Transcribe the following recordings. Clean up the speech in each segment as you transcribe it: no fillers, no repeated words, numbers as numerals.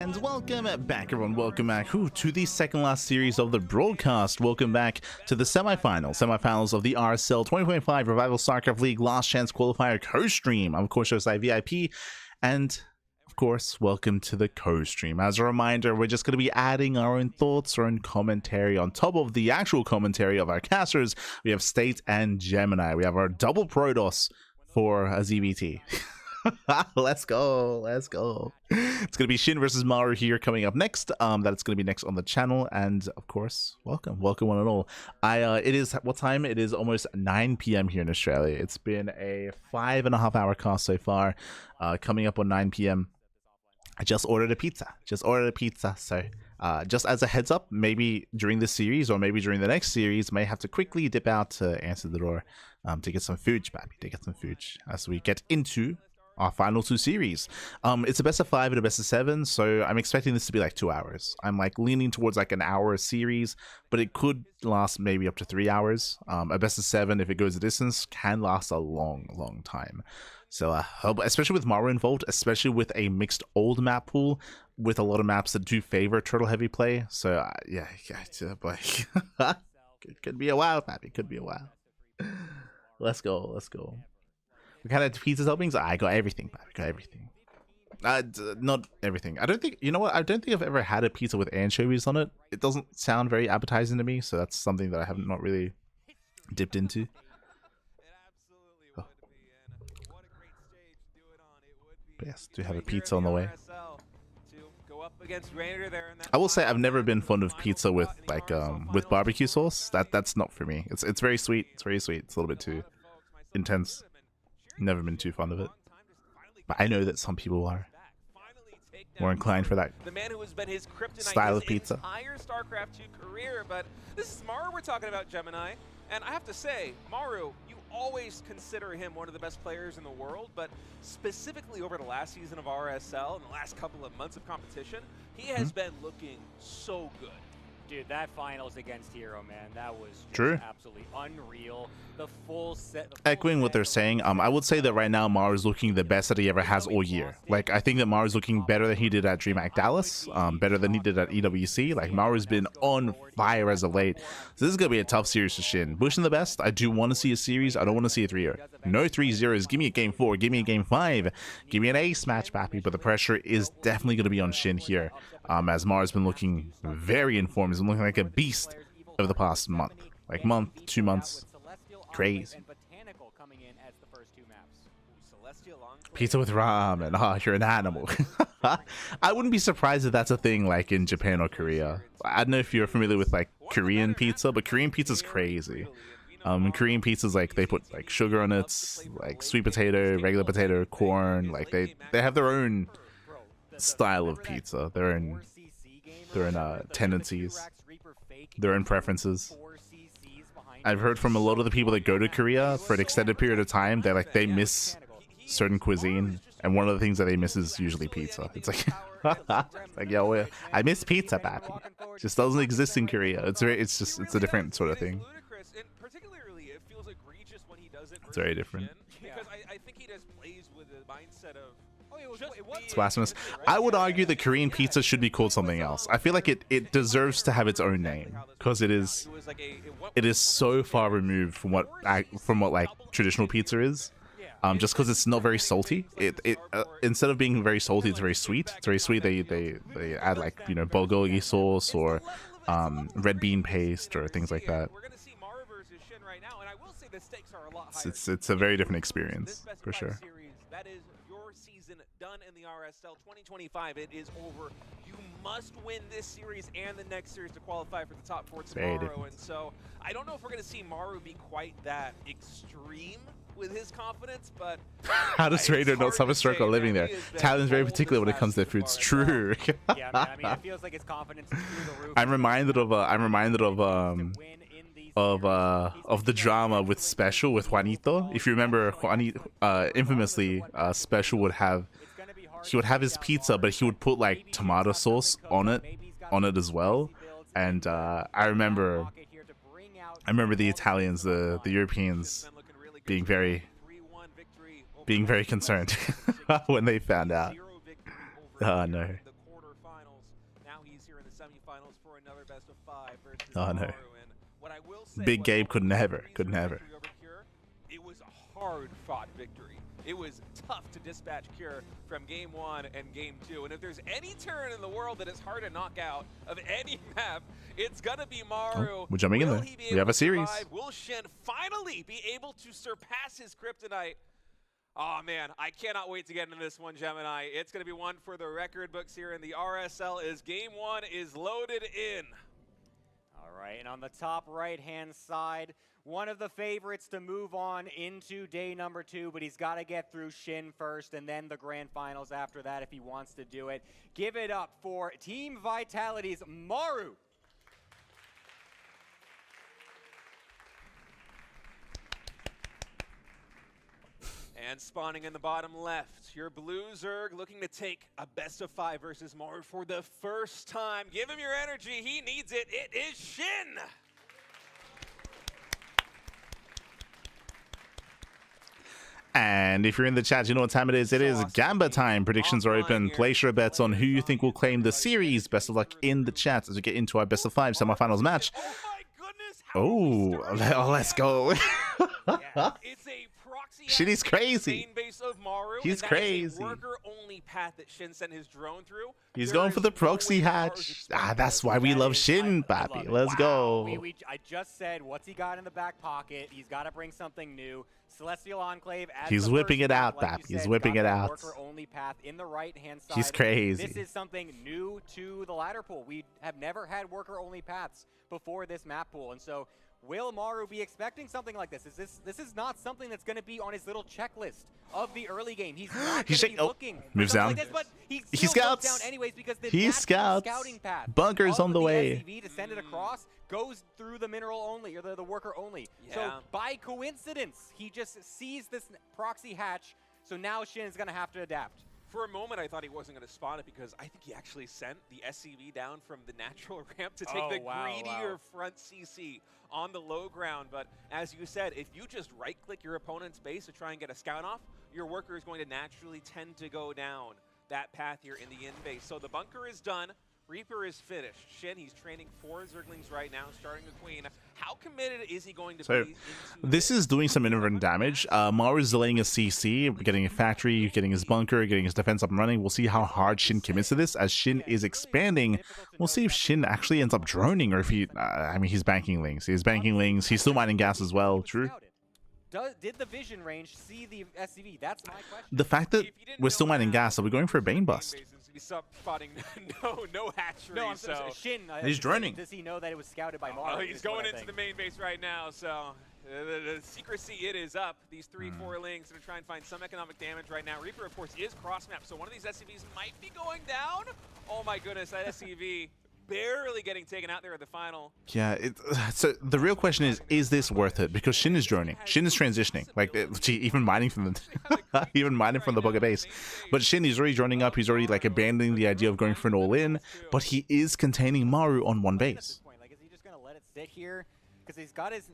And welcome back, everyone. Welcome back to the second last series of the broadcast. Welcome back to the semifinals of the RSL 2025 Revival StarCraft League Last Chance Qualifier co-stream. I'm of course your side VIP, and of course, welcome to the co-stream. As a reminder, we're just going to be adding our own thoughts, our own commentary on top of the actual commentary of our casters. We have State and Gemini. We have our double Protoss for a ZBT. Let's go. It's gonna be SHIN versus Maru here coming up next. That's gonna be next on the channel, and of course, welcome one and all. It is what time? It is almost 9 p.m. here in Australia. It's been a 5.5 hour cast so far. Coming up on 9 p.m. I just ordered a pizza. So just as a heads up, maybe during this series or maybe during the next series, may have to quickly dip out to answer the door to get some food, as we get into our final two series. It's a best of 5 and a best of 7, so I'm expecting this to be like 2 hours. I'm like leaning towards like an hour series, but it could last maybe up to 3 hours. A best of 7, if it goes the distance, can last a long time. So especially with Maru involved, especially with a mixed old map pool with a lot of maps that do favor turtle heavy play. So yeah, boy. It could be a while, Pappy. Could be a while. Let's go. What kind of pizza toppings? I got everything, Pappy. Got everything. Not everything. I don't think, you know what? I don't think I've ever had a pizza with anchovies on it. It doesn't sound very appetizing to me, so that's something that I haven't not really dipped into. Yes, do have a pizza on the way. I will say I've never been fond of pizza with like with barbecue sauce. That's not for me. It's very sweet. It's a little bit too intense. Never been too fond of it. But I know that some people are more inclined for that style of pizza. Entire StarCraft 2 career, but this is Maru we're talking about, Gemini. And I have to say, Maru, you always consider him one of the best players in the world, but specifically over the last season of RSL and the last couple of months of competition, he has been looking so good. Dude, that finals against Hero, man, that was just true. Absolutely unreal. The full set. Echoing what they're saying, I would say that right now Maru's looking the best that he ever has all year. Like, I think that Maru's looking better than he did at DreamHack Dallas, better than he did at EWC. Like, Maru's been on fire as of late. So this is gonna be a tough series for SHIN. Wishing the best. I do want to see a series. I don't want to see a 3-0. No 3-0s. Give me a game 4. Give me a game 5. Give me an ace match, Pappy. But the pressure is definitely gonna be on SHIN here. As Maru's been looking very informed. He's been looking like a beast over the past month. Like 2 months. Crazy. Pizza with ramen. Oh, you're an animal. I wouldn't be surprised if that's a thing like in Japan or Korea. I don't know if you're familiar with like Korean pizza, but Korean pizza's crazy. Korean pizza's like they put like sugar on it, like sweet potato, regular potato, corn. Like they have their own style of pizza, their own tendencies, their own preferences. I've heard from a lot of the people that go to Korea for an extended period of time that they miss certain cuisine, and one of the things that they miss is usually pizza. It's like like, yo, I miss pizza, Pappy. It just doesn't exist in Korea. It's a different sort of thing. It's very different. Because I think he just plays with the mindset of it's blasphemous. I would argue that Korean pizza should be called something else. I feel like it deserves to have its own name, because it is so far removed from what like traditional pizza is. Just because it's not very salty. Instead of being very salty, it's very sweet. It's very sweet. They add like, you know, bulgogi sauce or red bean paste or things like that. It's a very different experience for sure. That is your season done in the RSL 2025. It is over. You must win this series and the next series to qualify for the top 4 tomorrow. And so I don't know if we're going to see Maru be quite that extreme with his confidence, but how does Raider not suffer stroke while living there? Talon's very particular when it comes to their food. It's true. Yeah, man, I mean, it feels like his confidence is through the roof. I'm reminded of the drama with Special with Juanito. If you remember, infamously, Special would have his pizza, but he would put like tomato sauce on it as well. And I remember the Italians, the Europeans, being very concerned when they found out. Oh no. Now he's here in the semifinals for another best of 5 versus Oh, no. Maru. And what I will say Big was Gabe could never, reason could for never. victory over Cure, it was a hard-fought victory. It was tough to dispatch Cure from game 1 and game 2. And if there's any turn in the world that is hard to knock out of any map, it's gonna be Maru. Oh, we're jumping in Will there. he be We able have a to series. survive? Will SHIN finally be able to surpass his kryptonite? Oh man, I cannot wait to get into this one, Gemini. It's gonna be one for the record books here in the RSL as game 1 is loaded in. All right, and on the top right-hand side, one of the favorites to move on into day number 2, but he's got to get through SHIN first and then the grand finals after that if he wants to do it. Give it up for Team Vitality's Maru. And spawning in the bottom left, your blue Zerg looking to take a best of 5 versus Maru for the first time. Give him your energy, he needs it. It is SHIN. And if you're in the chat, you know what time it is. It is Gamba time. Predictions are open. Place your bets on who you think will claim the series. Best of luck in the chat as we get into our best of 5 semifinals match. Oh my goodness! How Oh, let's go. It's a proxy. Shit, he's crazy. Main base of Maru, He's and that is crazy. a worker-only path that SHIN sent his drone through. He's There going is for the no proxy way Maru's hatch. expecting That's this. why we That love is- SHIN, I love Pappy. it. Let's go. I just said, what's he got in the back pocket? He's got to bring something new. Celestial Enclave. As He's the whipping first it map, out, like Pap. you He's said, whipping got it that out. Worker-only path in the right-hand side. He's crazy. This is something new to the ladder pool. We have never had worker-only paths before this map pool, and so will Maru be expecting something like this? This is not something that's going to be on his little checklist of the early game. He's not going to be looking for moves something down. like this, but he He still goes scouts. down anyways because the He natural scouts. scouting path Bunkers of on the way. SCV to send it across goes through the mineral only, or the worker only. So Yeah. by coincidence, he just sees this proxy hatch, so now SHIN is going to have to adapt. For a moment, I thought he wasn't going to spawn it because I think he actually sent the SCV down from the natural ramp to take Oh, the wow, greedier wow. front CC on the low ground. But as you said, if you just right-click your opponent's base to try and get a scout off, your worker is going to naturally tend to go down that path here in the in base. So the bunker is done. Reaper is finished. SHIN, he's training 4 Zerglings right now, starting a Queen. How committed is he going to So, be into this is doing some inadvertent damage. Maru's delaying his CC, getting a factory, getting his bunker, getting his defense up and running. We'll see how hard SHIN commits to this. As SHIN is expanding, we'll see if SHIN actually ends up droning or if he... I mean, he's banking Lings. He's banking Lings. He's still mining gas as well. True. Did the vision range see the SCV? That's my question. The fact that If you didn't we're still know mining that, gas, are we going for a Bane bust? We saw spotting no hatchery. No, I'm so SHIN. He's droning. Does he know that it was scouted by Maru? Oh, he's is what going I into think. the main base right now, so the secrecy, it is up. These 3-4 links going to try and find some economic damage right now. Reaper, of course, is cross-map, so one of these SCVs might be going down. Oh my goodness, that SCV barely getting taken out there at the final. Yeah, so the real question is this worth it? Because SHIN is droning. SHIN is transitioning. Like, even mining from the even mining from the bugger base. But SHIN, he's already droning up. He's already, like, abandoning the idea of going for an all-in. But he is containing Maru on one At this base. point, like, is he just gonna let it sit here? Because he's got his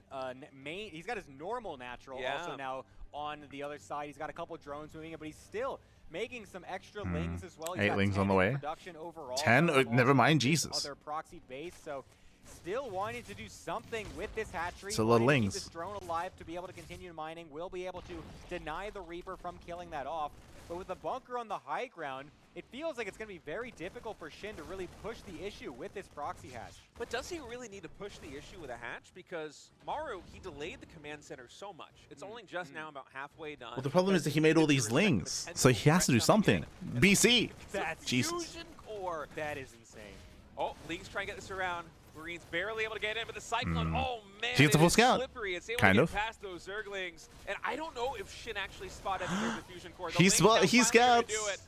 he's got his normal natural also now on the other side. He's got a couple drones moving it, but he's still making some extra lings as well. He's 8 got lings 10 on the in way. Production overall. 10? So Never mind, also Jesus. Other proxied base, so still wanting to do something with this hatchery. It's a lot of wanting to keep lings. this drone alive to be able to continue mining. Will be able to deny the Reaper from killing that off. But with the bunker on the high ground, it feels like it's going to be very difficult for SHIN to really push the issue with this proxy hatch. But does he really need to push the issue with a hatch? Because Maru, he delayed the command center so much. It's only just now about halfway done. Well, the problem is that he made all these lings, so he has to do something. BC! That's Jesus. Fusion core. That is insane. Oh, League's trying to get this around. Marine's barely able to get in, but the Cyclone, oh man, He gets a it full is scout. slippery. It's able Kind to of. get past those Zerglings. And I don't know if SHIN actually spotted the fusion core. The He Lings now finally gonna scouts. do it.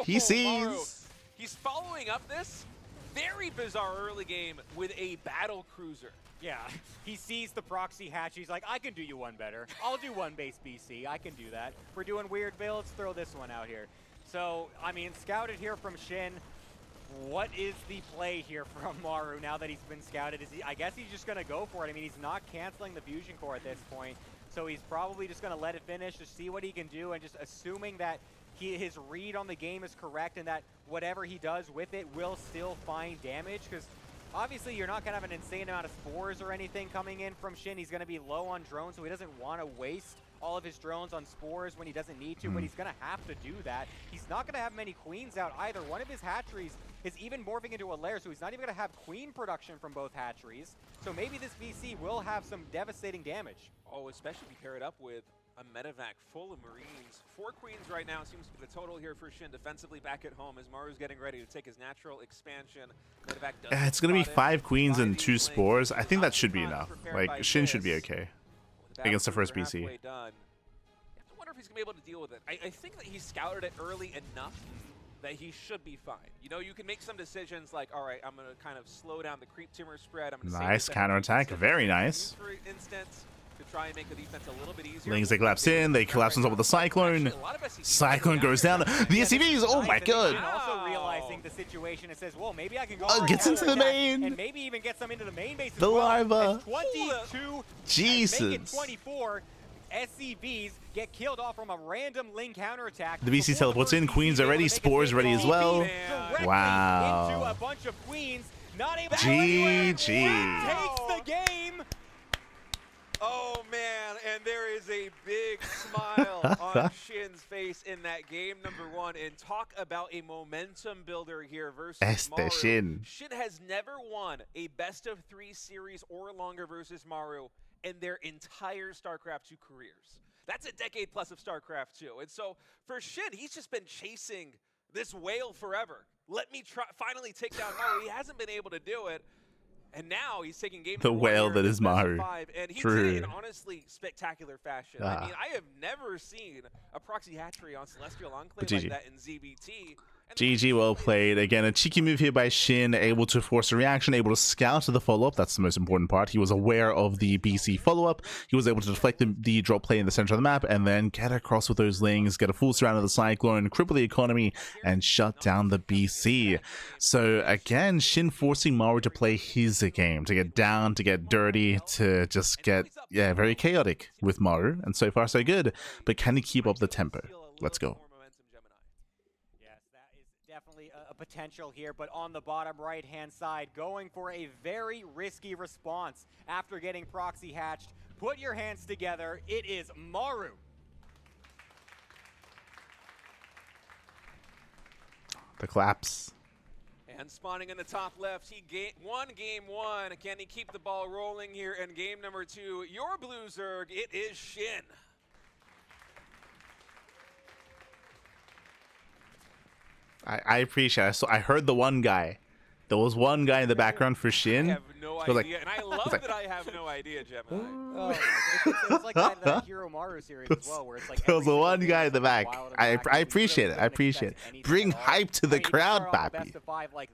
He Maru, sees. he's following up this very bizarre early game with a battle cruiser. Yeah, he sees the proxy hatch. He's like, I can do you one better. I'll do one base BC. I can do that. We're doing weird builds. Throw this one out here. So, I mean, scouted here from SHIN. What is the play here from Maru now that he's been scouted? I guess he's just going to go for it. I mean, he's not canceling the fusion core at this point. So he's probably just going to let it finish, just see what he can do, and just assuming that his read on the game is correct and that whatever he does with it will still find damage, because obviously you're not going to have an insane amount of spores or anything coming in from SHIN. He's going to be low on drones, so he doesn't want to waste all of his drones on spores when he doesn't need to, but he's going to have to do that. He's not going to have many queens out either. One of his hatcheries is even morphing into a lair, so he's not even going to have queen production from both hatcheries. So maybe this VC will have some devastating damage. Oh, especially if you pair it up with a medevac full of Marines. 4 queens right now seems to be the total here for SHIN defensively back at home as Maru's getting ready to take his natural expansion. Medevac does It's going to be 5 queens and 2 spores. I think that should be enough. Like, SHIN should be okay against the first BC. You have to wonder if he's going to be able to deal with it. I think that he scouted it early enough that he should be fine. You know, you can make some decisions like, all right, I'm going to kind of slow down the creep tumor spread. I'm Nice counterattack. Very nice. For instance, to try and make the defense a little bit easier. Lings, they collapse in. They collapse on top of the Cyclone. Cyclone goes down. The SCVs, oh my god. And also realizing the situation, it says, well, maybe I can go gets into the main. and maybe even get some into the main base as The well. larva. 22. Jesus. Make it 24. SCVs get killed off from a random Ling counterattack. The BC teleports in. Queens are ready. Spores ready as well. Wow. Into a bunch of queens. Not able to GG. takes the game. Oh man, and there is a big smile on SHIN's face in that game number 1. And talk about a momentum builder here versus Maru. SHIN. SHIN has never won a best of 3 series or longer versus Maru in their entire StarCraft 2 careers. That's a decade plus of StarCraft 2. And so for SHIN, he's just been chasing this whale forever. Let me finally take down Maru. He hasn't been able to do it. And now he's taking game The whale that is Maru. And he True. did it in honestly spectacular fashion. I mean, I have never seen a proxy hatchery on Celestial Enclave like that in ZBT. GG, well played. Again, a cheeky move here by SHIN, able to force a reaction, able to scout the follow-up. That's the most important part. He was aware of the BC follow-up. He was able to deflect the drop play in the center of the map and then get across with those Lings, get a full surround of the Cyclone, cripple the economy, and shut down the BC. So again, SHIN forcing Maru to play his game, to get down, to get dirty, to just get, very chaotic with Maru. And so far, so good. But can he keep up the tempo? Let's go. Definitely a potential here, but on the bottom right-hand side, going for a very risky response after getting proxy hatched. Put your hands together. It is Maru. The collapse. And spawning in the top left, he won game 1. Can he keep the ball rolling here in game number 2? Your Blue Zerg, it is SHIN. I appreciate it. So I heard the one guy. There was one guy in the background for SHIN. I have no idea, and I love that I have no idea, Gemini. Oh, it's like that Hero Maru series as well, where it's like there was the one guy in the back. I appreciate it. I appreciate it. Bring hype to the crowd, Pappy.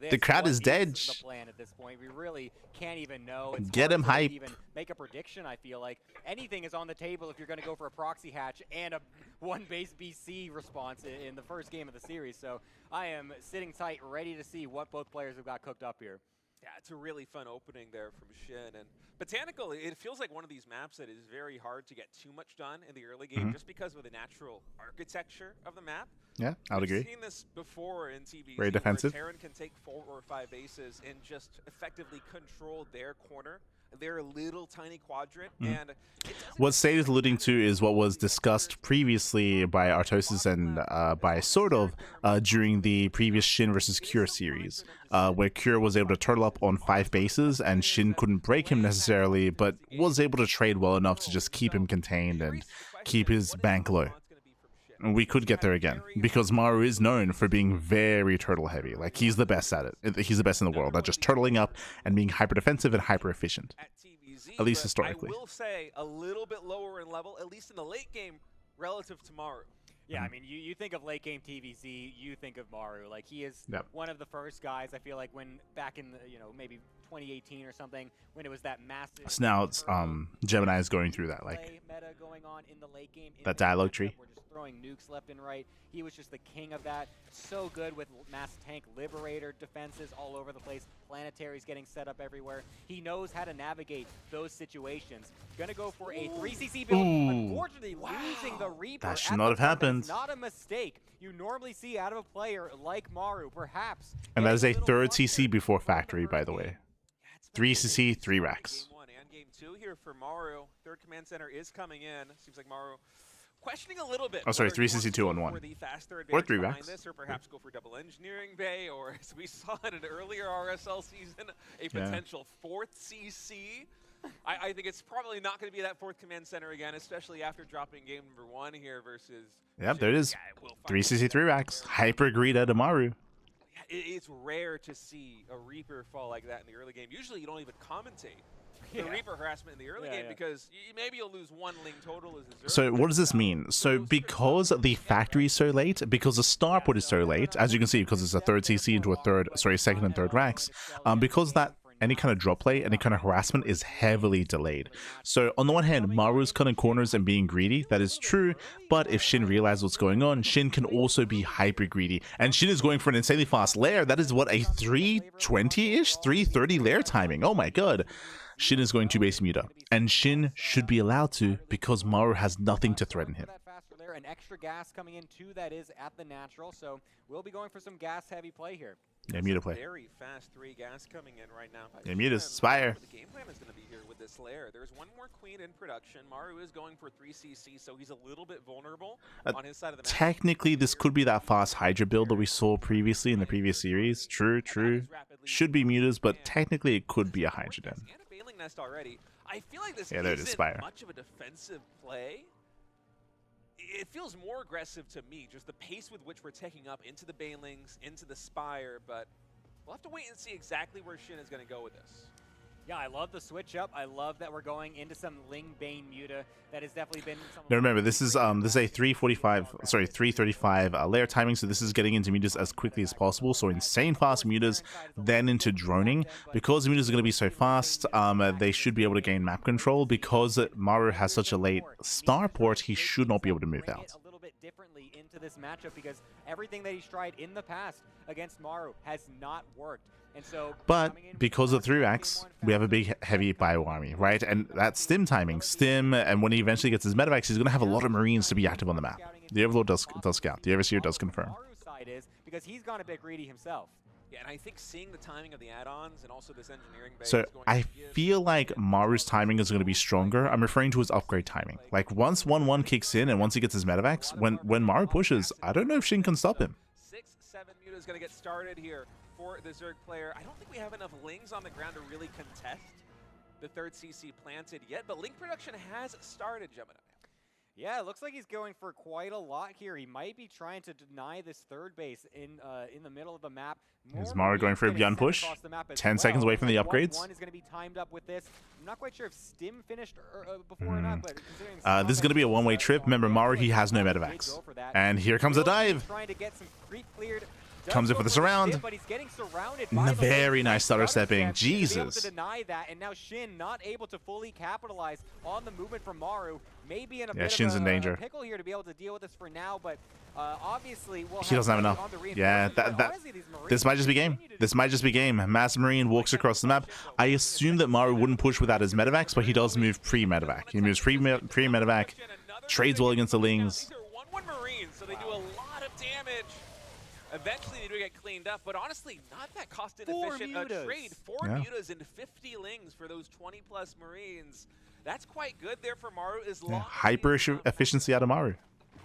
The crowd is dead. The plan at this point, we really can't even know. Get him hype. Even make a prediction. I feel like anything is on the table if you're going to go for a proxy hatch and a one base BC response in the first game of the series. So I am sitting tight, ready to see what both players have got cooked up here. Yeah, it's a really fun opening there from SHIN. And Botanical, it feels like one of these maps that is very hard to get too much done in the early game just because of the natural architecture of the map. Yeah, I would agree. We've seen this before in TvZ. Very defensive. Terran can take 4 or 5 bases and just effectively control their corner, their little tiny quadrant. And what Sade is alluding to is what was discussed previously by Artosis and by Sort of during the previous SHIN versus Cure series, where Cure was able to turtle up on 5 bases and SHIN couldn't break him necessarily, but was able to trade well enough to just keep him contained and keep his bank low. And we could get there again, because Maru is known for being very turtle heavy. Like, he's the best at it. He's the best in the world at just turtling up and being hyper defensive and hyper efficient. At least historically. I will say a little bit lower in level, at least in the late game, relative to Maru. Yeah, I mean, you think of late game TvZ, you think of Maru. Like, he is one of the first guys, I feel like, when back in the, maybe 2018 or something, when it was that massive. So now it's Gemini is going through that, like, meta going on in the late game. That dialogue tree. We're just throwing nukes left and right. He was just the king of that. So good with mass tank liberator defenses all over the place. Planetaries getting set up everywhere. He knows how to navigate those situations. Gonna go for a 3cc build. Unfortunately, losing the Reaper. That should not have happened. And it's not a mistake. You normally see out of a player like Maru, perhaps. that is a getting third little CC before factory, by the way. 3 CC, 3 racks. Game 1 and Game 2 here for Maru. Third command center is coming in. Seems like Maru questioning a little bit. Oh, sorry, whether 3 he wants CC, to 2 go on 1. for the faster Or advantage 3 behind racks. this, or perhaps go for double engineering bay, or as we saw in an earlier RSL season, a potential 4th CC. I think it's probably not going to be that 4th command center again, especially after dropping game number 1 here versus... Yep, there it is. Yeah, we'll 3 find CC, 3 racks. Hyper greed at Maru. It's rare to see a Reaper fall like that in the early game. Usually you don't even commentate the Reaper harassment in the early game because maybe you'll lose 1 ling total as a So what does this mean? So because the factory is so late, because the starport is so late, as you can see, because it's a 3rd CC into a 2nd and 3rd racks, because that any kind of drop play, any kind of harassment is heavily delayed. So on the one hand, Maru's cutting corners and being greedy, that is true, but if SHIN realizes what's going on, SHIN can also be hyper greedy. And SHIN is going for an insanely fast lair. That is what, a 320-ish, 330 lair timing. Oh my god. SHIN is going to base mute up, and SHIN should be allowed to because Maru has nothing to threaten him. An extra gas coming in too, that is at the natural, so we'll be going for some gas heavy play here. Yeah, mute play. Very fast 3 gas coming in right now. Yeah, mute is Spire. The game plan is going to be here with this lair. There's 1 more queen in production. Maru is going for 3 CC, so he's a little bit vulnerable on his side of the map. Technically, this could be that fast Hydra build that we saw previously in the previous series. True, true. Should be mutas, but technically it could be a Hydra den. And a Bailing Nest already. I feel like this Yeah, there it is, isn't Spire. much of a defensive play. It feels more aggressive to me, just the pace with which we're taking up into the Bailings, into the Spire, but we'll have to wait and see exactly where SHIN is going to go with this. Yeah, I love the switch up. I love that we're going into some Ling Bane Muta. That has definitely been some Now remember, this is a 335 layer timing, so this is getting into mutas as quickly as possible. So insane fast mutas, then into droning. Because mutas are going to be so fast, they should be able to gain map control. Because Maru has such a late starport, he should not be able to move out. A little bit differently into this matchup because everything that he's tried in the past against Maru has not worked. And so, but because of 3 racks, we have a big heavy bio army, right? And that stim timing, and when he eventually gets his medevacs, he's going to have a lot of Marines to be active on the map. The Overlord does scout. The Overseer does confirm. Maru's side is because he's gone a bit greedy himself. Yeah, and I think seeing the timing of the add-ons and also this engineering base So is going I to give feel like Maru's timing is going to be stronger. I'm referring to his upgrade timing. Like once 1-1 kicks in and once he gets his medevacs, when Maru pushes, I don't know if SHIN can stop him. 6-7 Muta is going to get started here for the Zerg player. I don't think we have enough Lings on the ground to really contest the 3rd CC planted yet, but Ling production has started, Gemini. Yeah, it looks like he's going for quite a lot here. He might be trying to deny this 3rd base in the middle of the map. Is Maru going for a beyond push? 10 seconds away from the upgrades. One is going to be timed up with this. I'm not quite sure if Stim finished before or not, but considering this is going to be a one-way trip. Remember, Maru, he has no medevacs. And here comes a dive. Trying to get some creep cleared. Comes in for the surround. But he's getting surrounded by the very nice stutter stepping. Jesus. Able to deny that, and now SHIN not able to fully capitalize on the movement from Maru. Maybe in a bit SHIN's of in danger. pickle here to be able to deal with this for now, but obviously we'll He doesn't have enough. Yeah, this might just be game. This might just be game. Mass Marine walks across the map. I assume that Maru wouldn't push without his medevacs, but he does move pre-medevac. He moves pre-medevac, trades well against the Lings. These are 1-1 Marines, so they do a lot of damage. Eventually they do get cleaned up, but honestly, not that cost inefficient a trade. 4 mutas and 50 Lings for those 20+ Marines. That's quite good there for Maru. Hyper efficiency out of Maru.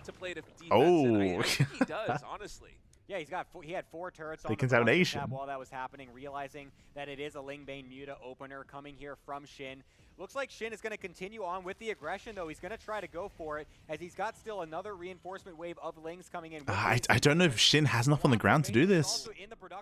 To play defense. Oh, I think he does, honestly. Yeah, he had 4 turrets on the the contamination while that was happening, realizing that it is a Ling Bane Muta opener coming here from SHIN. Looks like SHIN is going to continue on with the aggression, though. He's going to try to go for it, as he's got still another reinforcement wave of Lings coming in. I don't know if SHIN has enough on the ground to do this.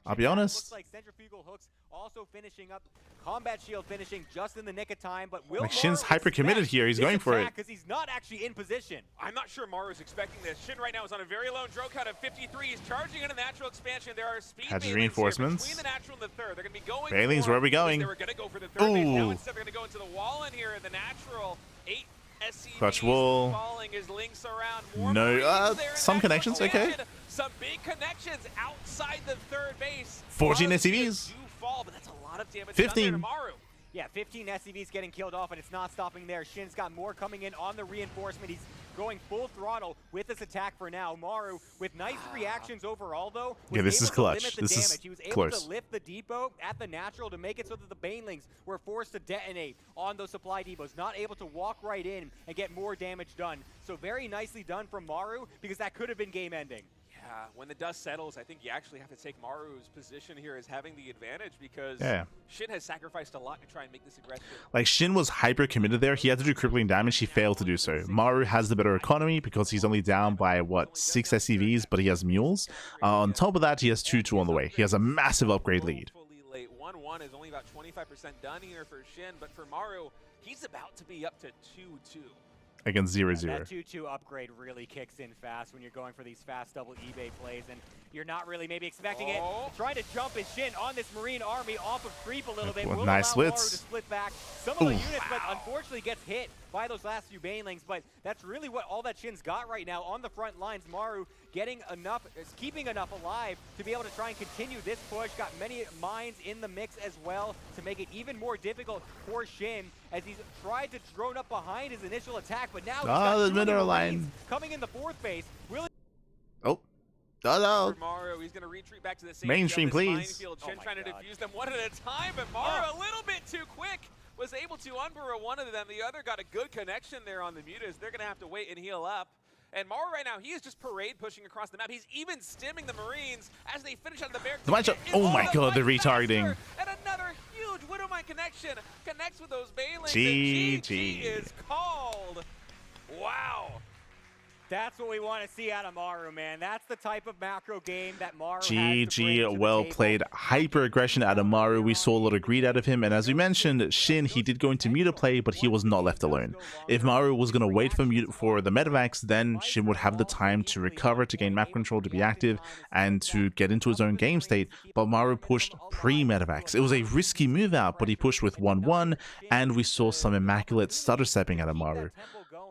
I'll be honest. Looks like centrifugal hooks also finishing up, combat shield finishing just in the nick of time, but will SHIN's hyper committed here. He's going for it because he's not actually in position. I'm not sure Maru's expecting this. SHIN right now is on a very low draw count of 53. He's charging into natural expansion. There are speed Has Bailings reinforcements. between the natural and the 3rd. They're going to be going Bailings, where are we going? They were going to go for the 3rd base. Now instead they're going to go into the wall in here in the natural. 8 SCVs Clutch wall. falling as Links around. More No, some connections, okay. Some big connections outside the 3rd base. 14 SCVs. Do fall, but that's a lot of damage 15. done there to Maru. Yeah, 15 SCVs getting killed off, and it's not stopping there. Shin's got more coming in on the reinforcement. He's going full throttle with this attack for now. Maru, with nice reactions overall, though, was this able is to clutch. limit the This is damage. He was able close. to lift the depot at the natural to make it so that the Banelings were forced to detonate on those supply depots, not able to walk right in and get more damage done. So very nicely done from Maru, because that could have been game-ending. Yeah, when the dust settles, I think you actually have to take Maru's position here as having the advantage, because Shin has sacrificed a lot to try and make this aggressive. Like, Shin was hyper committed there. He had to do crippling damage. He failed to do so. Maru has the better economy because he's only down by, what, 6 SCVs, but he has mules. On top of that, he has 2-2 on the way. He has a massive upgrade lead. 1-1 is only about 25% done here for Shin, but for Maru, he's about to be up to 2-2. Against 0-0. That 2-2 upgrade really kicks in fast when you're going for these fast double eBay plays, and you're not really maybe expecting it. Trying to jump his Shin on this Marine army off of creep a little bit. With Will nice allow Maru splits. to split back some of the units, but unfortunately gets hit by those last few Banelings. But that's really what all that Shin's got right now on the front lines. Maru getting enough, keeping enough alive to be able to try and continue this push. Got many mines in the mix as well to make it even more difficult for Shin as he's tried to drone up behind his initial attack, but now he's got the two mineral Marines line coming in the fourth base. Really no. For Maru, he's going to retreat back to the same Mainstream, please. minefield. Shin trying to defuse them one at a time, but Maru a little bit too quick. Was able to unburrow one of them. The other got a good connection there on the mutas. They're going to have to wait and heal up. And Maru right now, he is just parade pushing across the map. He's even stimming the Marines as they finish out the barracks. Oh my god, the retargeting. And another huge Widowmine connection connects with those Banelings. GG is called. Wow. That's what we want to see out of Maru, man. That's the type of macro game that Maru has to bring to GG, the well table. played. Hyper aggression out of Maru. We saw a lot of greed out of him, and as we mentioned, Shin, he did go into muta play, but he was not left alone. If Maru was going to wait for the medevacs, then Shin would have the time to recover, to gain map control, to be active, and to get into his own game state, but Maru pushed pre-medevacs. It was a risky move out, but he pushed with 1-1, and we saw some immaculate stutter stepping out of Maru.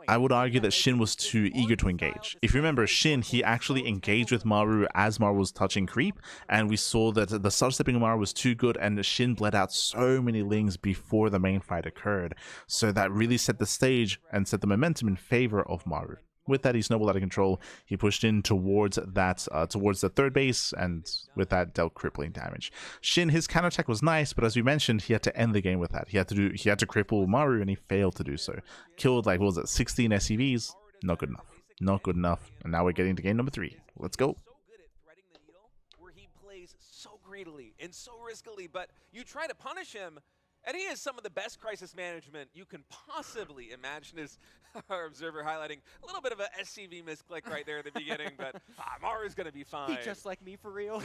I would argue that Shin was too eager to engage. If you remember, Shin, he actually engaged with Maru as Maru was touching creep, and we saw that the sidestepping of Maru was too good, and Shin bled out so many lings before the main fight occurred. So that really set the stage and set the momentum in favor of Maru. With that, he snowballed out of control. He pushed in towards the third base, and with that, dealt crippling damage. Shin, his counterattack was nice, but as we mentioned, he had to end the game with that. He had to cripple Maru, and he failed to do so. Killed, like, what was it, 16 SCVs? Not good enough. Not good enough. And now we're getting to game number 3. Let's go. So good at threading the needle, where he plays so greedily and so riskily, but you try to punish him, and he has some of the best crisis management you can possibly imagine, as our observer highlighting a little bit of a SCV misclick right there at the beginning, but Maru's going to be fine. He's just like me for real.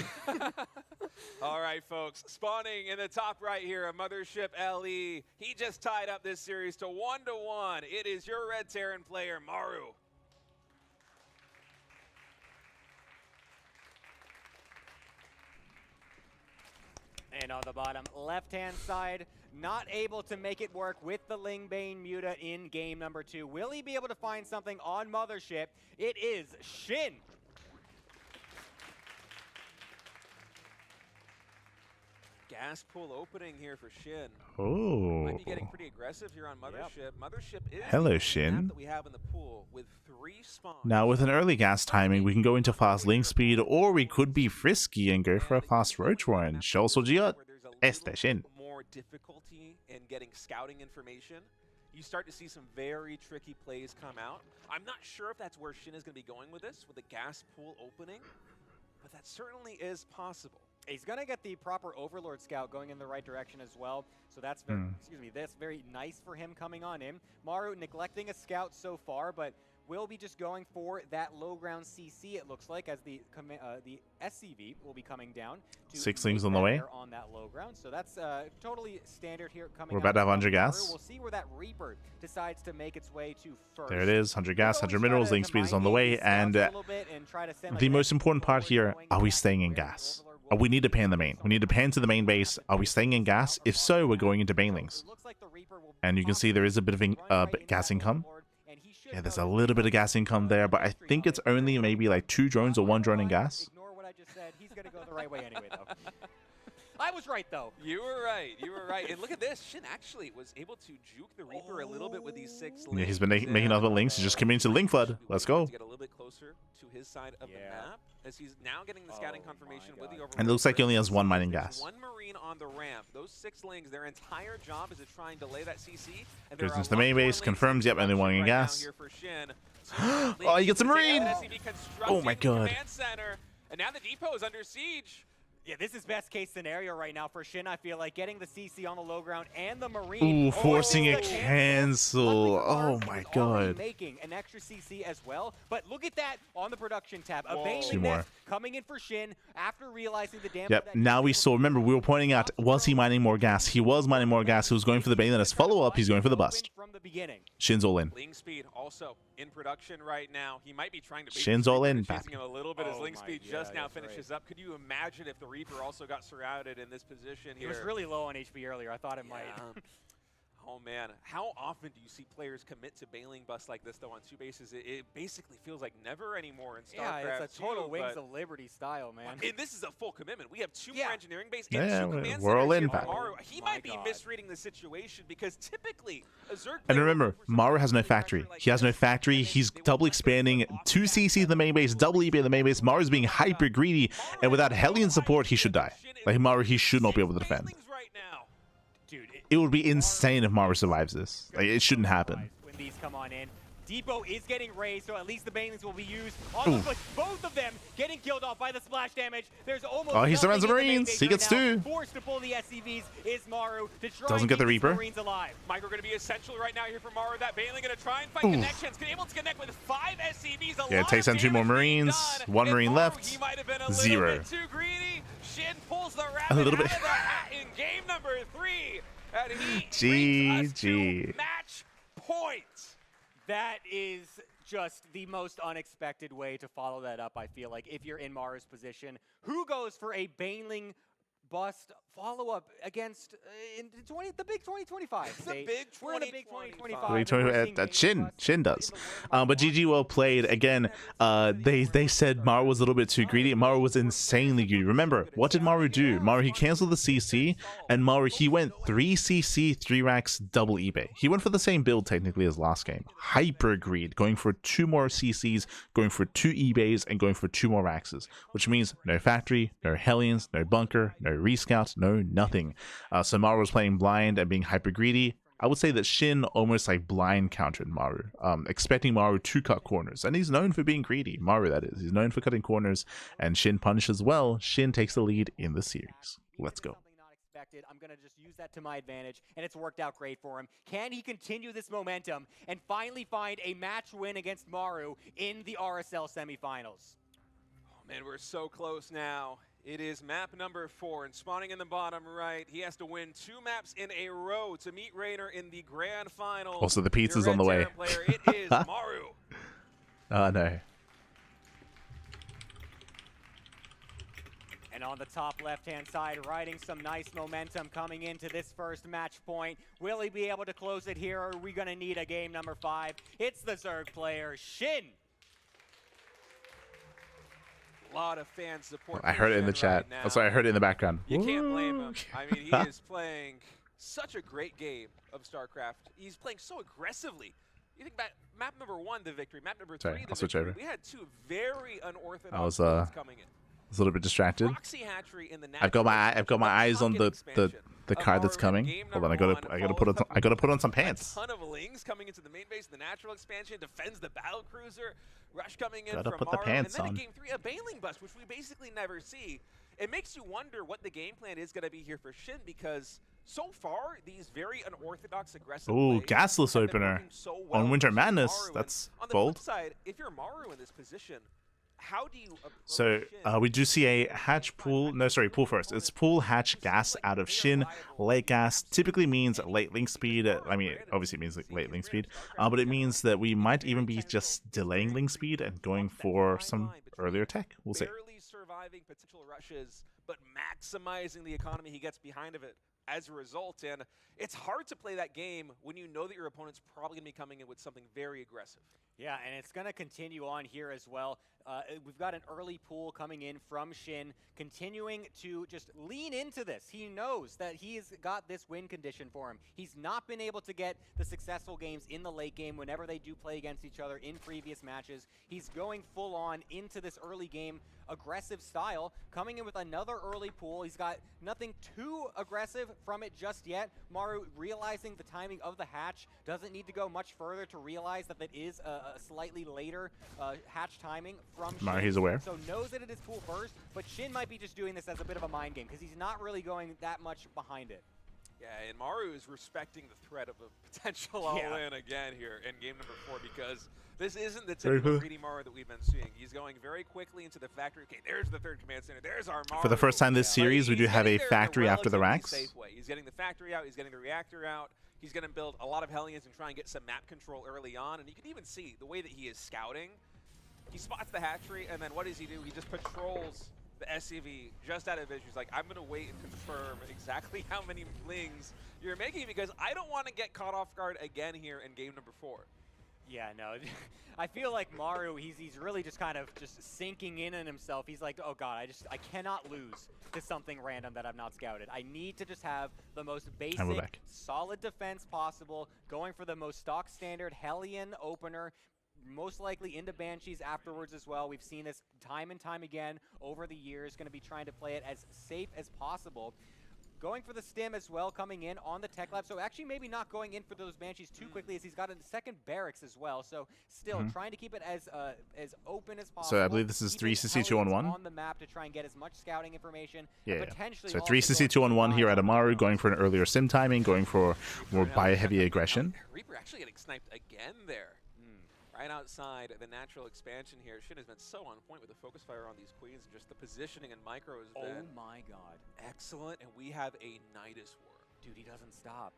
All right, folks. Spawning in the top right here, a Mothership LE. He just tied up this series to 1-1. It is your Red Terran player, Maru. And on the bottom left-hand side, not able to make it work with the Lingbane Muta in game number 2. Will he be able to find something on Mothership? It is Shin. Gas pool opening here for Shin. Oh. Might be getting pretty aggressive here on Mothership. Yep. Mothership is Hello, the Shin. map that we have in the pool with 3 spawns. Now, with an early gas timing, we can go into fast link speed, or we could be frisky and go for a fast roach run. Show Sojiot. Este Shin. More difficulty in getting scouting information. You start to see some very tricky plays come out. I'm not sure if that's where Shin is going to be going with this, with the gas pool opening, but that certainly is possible. He's going to get the proper Overlord Scout going in the right direction as well. So that's very, that's very nice for him coming on in. Maru neglecting a Scout so far, but will be just going for that low ground CC, it looks like, as the SCV will be coming down. To 6 lings make on the that way. there on that low ground. So that's totally standard here coming We're about to have 100 Maru. gas. We'll see where that Reaper decides to make its way to first. There it is. 100 gas, 100 Always minerals, try link to speed is on the combine way, these scouts and a little bit and try to send, like, the an most extra important part Overlord here, going are we back staying in where the gas? Overlord We will need to pan the be main. We need to pan to the main base. Are we staying in gas? If so, we're going into Banelings. And you can see there is a bit of gas income. Yeah, there's a little bit of gas income there, but I think it's only maybe like 2 drones or 1 drone in gas. Ignore what I just said. He's going to go the right way anyway, though. I was right, though. You were right. You were right. And look at this. Shin actually was able to juke the Reaper a little bit with these 6 links. Yeah, he's been making other links. He's just committing to Link Flood. Let's go. To get a little bit closer to his side of the map, as he's now getting the scouting confirmation with the overlord. And it looks like he only has 1 mining gas. 1 Marine on the ramp. Those 6 lings, their entire job is to try and delay that CC. And Goes into the main base, confirms, yep, and they want gas. Oh, he gets a Marine! Oh my god. And now the depot is under siege. Yeah, this is best case scenario right now for Shin. I feel like getting the CC on the low ground and the Marine. Ooh, forcing a cancel. Oh my god. Making an extra CC as well, but look at that on the production tab. A Bailing 2 more. Nest coming in for Shin after realizing the damage. Yep, now we saw, remember, we were pointing out, was he mining more gas? He was mining more gas. He was going for the Bailing Nest follow-up. He's going for the bust. From the beginning. Shin's all in. Ling speed also in production right now. He might be trying to Shin's all in. Chasing him a little bit as Ling speed just now finishes up. Could you imagine if the Reaper also got surrounded in this position here? He was really low on HP earlier. I thought it might. Oh man, how often do you see players commit to bailing busts like this though on 2 bases? It basically feels like never anymore in StarCraft. Yeah, it's a total Wings of Liberty style, man. And this is a full commitment. We have 2 more engineering bases and 2 command we're all centers in, here pal. on Maru. He might be misreading the situation because typically a Zerg And remember, Maru has no factory. He has no factory. He's double expanding, 2 CC in the main base, double EB in the main base. Maru's being hyper greedy, and without Hellion support, he should die. Like Maru, he should not be able to defend. Dude, It would be insane if Maru survives this. Like, it shouldn't happen. When these come on in. Depot is getting raised, so at least the Banelings will be used. On the both of them getting killed off by the splash damage. There's almost he surrounds the nothing in Marines. main base He gets right now. 2. Forced to pull the SCVs is Maru to try Doesn't and get the keep these Reaper. Marines alive. Micro going to be essential right now here for Maru. That Bailing going to try and fight connections. Able to connect with 5 SCVs. Yeah, it takes down 2 more Marines. 1 Marine left. He might have been a 0. little bit too greedy. Shin pulls the rabbit little bit. out of the hat in game number 3. And GG. he brings us to match point. That is just the most unexpected way to follow that up, I feel like, if you're in Maru's position. Who goes for a Bailing bust follow-up against the big 2025 state? We're in a big 2025. Shin does. But GG well played. Again, they said Maru was a little bit too greedy. Maru was insanely greedy. Remember, what did Maru do? Maru, he canceled the CC, and Maru, he went 3 CC, 3 racks, double eBay. He went for the same build, technically, as last game. Hyper greed, going for 2 more CCs, going for 2 eBays, and going for 2 more raxes, which means no factory, no Hellions, no bunker, no rescout, no nothing. So Maru was playing blind and being hyper greedy. I would say that Shin almost like blind countered Maru, expecting Maru to cut corners. And he's known for being greedy, Maru that is. He's known for cutting corners, and Shin punishes well. Shin takes the lead in the series. Let's go. I'm going to just use that to my advantage, and it's worked out great for him. Can he continue this momentum and finally find a match win against Maru in the RSL semifinals? Oh man, we're so close now. It is map number 4, and spawning in the bottom right, he has to win 2 maps in a row to meet Raynor in the grand final. Also, the pizza's on the way. Player, it is Maru. Oh, no. And on the top left-hand side, riding some nice momentum coming into this first match point. Will he be able to close it here, or are we going to need a game number 5? It's the Zerg player, Shin. A lot of fan support. I heard it in the chat. Right Oh, sorry, I heard it in the background. You can't blame him. I mean, he is playing such a great game of StarCraft. He's playing so aggressively. You think about map number 1, the victory. Map number 3, Sorry, the I'll switch victory. over. We had 2 very unorthodox I was builds coming in. a little bit distracted. Proxy hatchery in the I've got my eyes on the card that's coming. Hold on, I gotta put on some pants. A ton of Lings coming into the main base. The natural expansion defends the battle cruiser. Rush coming in Gotta from put the Maru. pants and then on. in game 3, a Bailing bust, which we basically never see. It makes you wonder what the game plan is going to be here for Shin, because so far these very unorthodox aggressive Ooh, plays gasless have been opener working so well on Winter versus Madness. Maru. That's on the bold. flip side, if you're Maru in this position, how do you approach So Shin? we do see a hatch pool. No, sorry, pool first. It's pool hatch gas out of Shin. Late gas typically means late link speed. I mean, obviously it means late link speed, but it means that we might even be just delaying link speed and going for some earlier tech. We'll see. Barely surviving potential rushes, but maximizing the economy he gets behind of it as a result. And it's hard to play that game when you know that your opponent's probably going to be coming in with something very aggressive. Yeah, and it's going to continue on here as well. We've got an early pull coming in from SHIN, continuing to just lean into this. He knows that he's got this win condition for him. He's not been able to get the successful games in the late game whenever they do play against each other in previous matches. He's going full on into this early game aggressive style, coming in with another early pull. He's got nothing too aggressive from it just yet. Maru realizing the timing of the hatch, doesn't need to go much further to realize that it is a slightly later hatch timing from Maru, SHIN. he's aware. So knows that it is pull first, but SHIN might be just doing this as a bit of a mind game because he's not really going that much behind it. Yeah, and Maru is respecting the threat of a potential all-in again here in game number 4 because this isn't the typical greedy Maru that we've been seeing. He's going very quickly into the factory. Okay, there's the third command center. There's our Maru. For the first time this series, we do have a factory after the racks. He's getting the factory out. He's getting the reactor out. He's going to build a lot of Hellions and try and get some map control early on. And you can even see the way that he is scouting. He spots the hatchery, and then what does he do? He just patrols the SCV just out of vision. He's like, I'm going to wait and confirm exactly how many lings you're making because I don't want to get caught off guard again here in game number 4. Yeah, no, I feel like Maru, he's really just kind of just sinking in himself. He's like, oh god, I cannot lose to something random that I've not scouted. I need to just have the most basic, solid defense possible, going for the most stock standard Hellion opener, most likely into Banshees afterwards as well. We've seen this time and time again over the years, going to be trying to play it as safe as possible. Going for the stim as well, coming in on the tech lab. So actually maybe not going in for those Banshees too quickly as he's got a second barracks as well. So still trying to keep it as open as possible. So I believe this is 3CC2-on-1. On the map to try and get as much scouting information. Yeah. Potentially so 3CC2-on-1 here at Maru, going for an earlier sim timing, going for more bio-heavy aggression. Reaper actually getting sniped again there. Right outside the natural expansion here. SHIN has been so on point with the focus fire on these queens. Just the positioning and micro has been oh my god, excellent. And we have a Nidus Worm. Dude, he doesn't stop.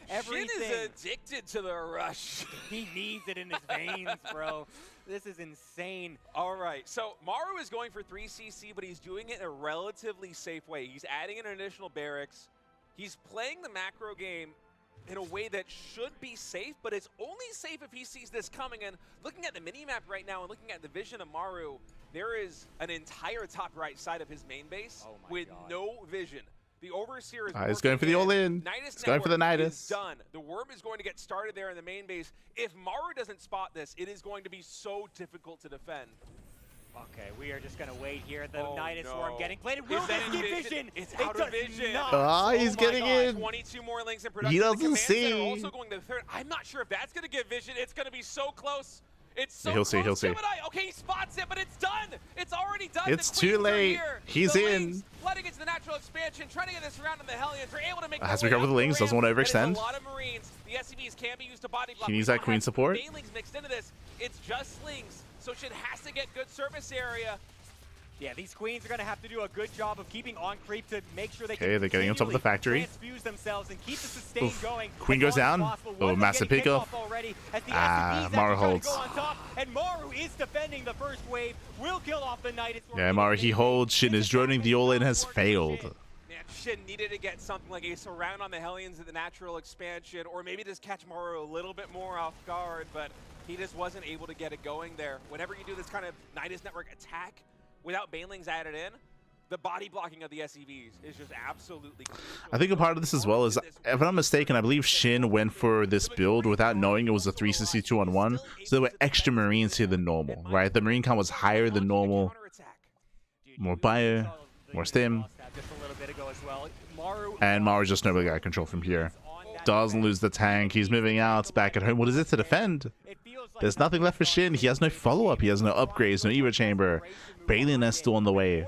SHIN is addicted to the rush. He needs it in his veins, bro. This is insane. All right, so Maru is going for 3CC, but he's doing it in a relatively safe way. He's adding an additional barracks. He's playing the macro game in a way that should be safe, but it's only safe if he sees this coming. And looking at the mini-map right now and looking at the vision of Maru, there is an entire top right side of his main base with no vision. The Overseer is he's going for the all-in. He's going for the Nidus. Is done. The Worm is going to get started there in the main base. If Maru doesn't spot this, it is going to be so difficult to defend. Okay, we are just going to wait here. The Nidus Worm getting played. Will this get vision? It's out of vision. He's getting in. 22 more links in production. He doesn't see. Also going to the third. I'm not sure if that's going to get vision. It's going to be so close. It's so he'll close. see. He'll see. Okay, he spots it, but it's done. It's already done. It's too late. He's in. Flooding into the natural expansion, trying to get this around in the Hellions. They're able to make. Has to be covered with the links. Doesn't want to overextend. A lot of Marines. The SCVs can be used to body block. He needs that queen support. Banelings mixed into this. It's just slings, so SHIN has to get good surface area. Yeah, these queens are going to have to do a good job of keeping on creep to make sure they they're getting on top of the factory. Transfuse themselves and keep the sustain going. Queen goes down. Oh, massive pickoff. Maru holds. And Maru is defending the first wave. Will kill off the Nidus. Yeah, Maru, he holds. SHIN is droning. The all-in has failed. Man, SHIN needed to get something like a surround on the Hellions at the natural expansion, or maybe just catch Maru a little bit more off guard, but he just wasn't able to get it going there. Whenever you do this kind of Nidus network attack, without Banelings added in, the body blocking of the SCVs is just absolutely crucial. I think a part of this as well is, if I'm not mistaken, I believe SHIN went for this build without knowing it was a 3CC2-on-1, so there were extra Marines here than normal, right? The Marine count was higher than normal. More bio, more stim. And Maru just never got control from here. Doesn't lose the tank. He's moving out. Back at home. What is it to defend? There's nothing left for SHIN. He has no follow-up. He has no upgrades, no Evo Chamber. Baneling Nest still on the way.